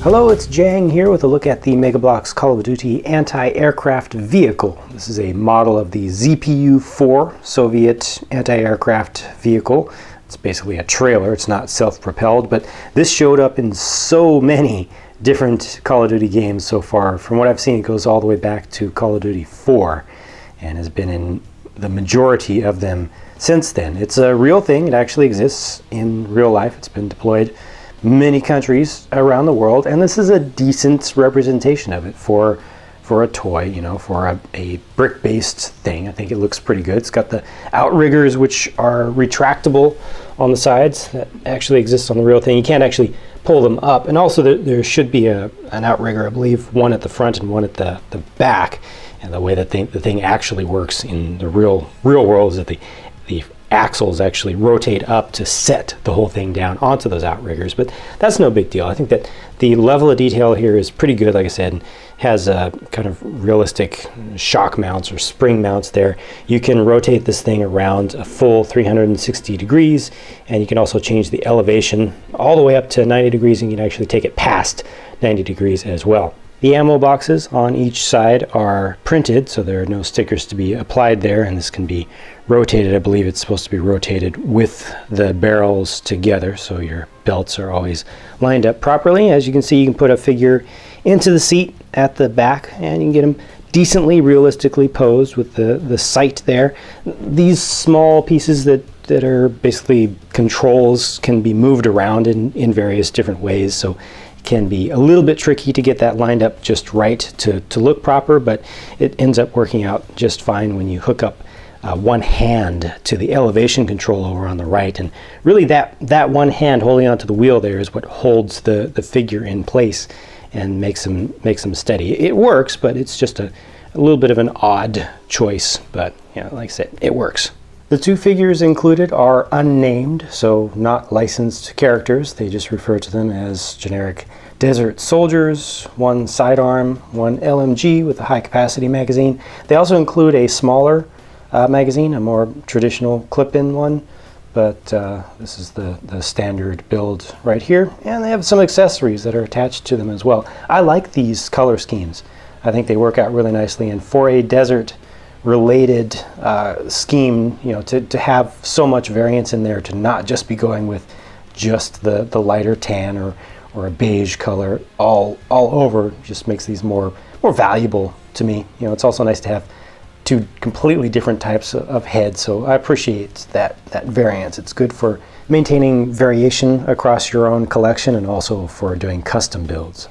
Hello, it's Jang here with a look at the Bloks Call of Duty anti-aircraft vehicle. This is a model of the ZPU-4 Soviet anti-aircraft vehicle. It's basically a trailer, it's not self-propelled, but this showed up in so many different Call of Duty games so far. From what I've seen, it goes all the way back to Call of Duty 4 and has been in the majority of them since then. It's a real thing, it actually exists in real life. It's been deployed many countries around the world, and this is a decent representation of it for a toy, you know, for a brick-based thing. I think it looks pretty good. It's got the outriggers, which are retractable on the sides, that actually exists on the real thing. You can't actually pull them up, and also there should be an outrigger, I believe, one at the front and one at the back. And the way that the thing actually works in the real world is that the axles actually rotate up to set the whole thing down onto those outriggers, but that's no big deal. I think that the level of detail here is pretty good, like I said, and has a kind of realistic shock mounts or spring mounts there. You can rotate this thing around a full 360 degrees, and you can also change the elevation all the way up to 90 degrees, and you can actually take it past 90 degrees as well. The ammo boxes on each side are printed, so there are no stickers to be applied there, and this can be rotated. I believe it's supposed to be rotated with the barrels together, so your belts are always lined up properly. As you can see, you can put a figure into the seat at the back, and you can get them decently realistically posed with the sight there. These small pieces that are basically controls can be moved around in various different ways, so can be a little bit tricky to get that lined up just right to look proper, but it ends up working out just fine when you hook up one hand to the elevation control over on the right. And really that one hand holding onto the wheel there is what holds the figure in place and makes them steady. It works, but it's just a little bit of an odd choice, but yeah, like I said, it works. The two figures included are unnamed, so not licensed characters. They just refer to them as generic desert soldiers, one sidearm, one LMG with a high-capacity magazine. They also include a smaller magazine, a more traditional clip-in one, but this is the standard build right here. And they have some accessories that are attached to them as well. I like these color schemes. I think they work out really nicely, and for a desert related scheme, you know, to have so much variance in there, to not just be going with just the lighter tan or a beige color all over, just makes these more valuable to me. You know, it's also nice to have two completely different types of heads, so I appreciate that variance. It's good for maintaining variation across your own collection and also for doing custom builds.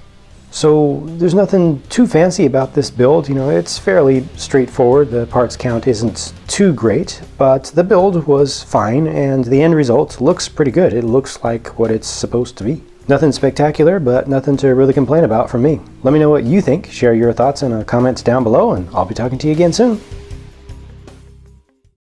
So there's nothing too fancy about this build. You know, it's fairly straightforward. The parts count isn't too great, but the build was fine and the end result looks pretty good. It looks like what it's supposed to be. Nothing spectacular, but nothing to really complain about from me. Let me know what you think. Share your thoughts in the comments down below, and I'll be talking to you again soon.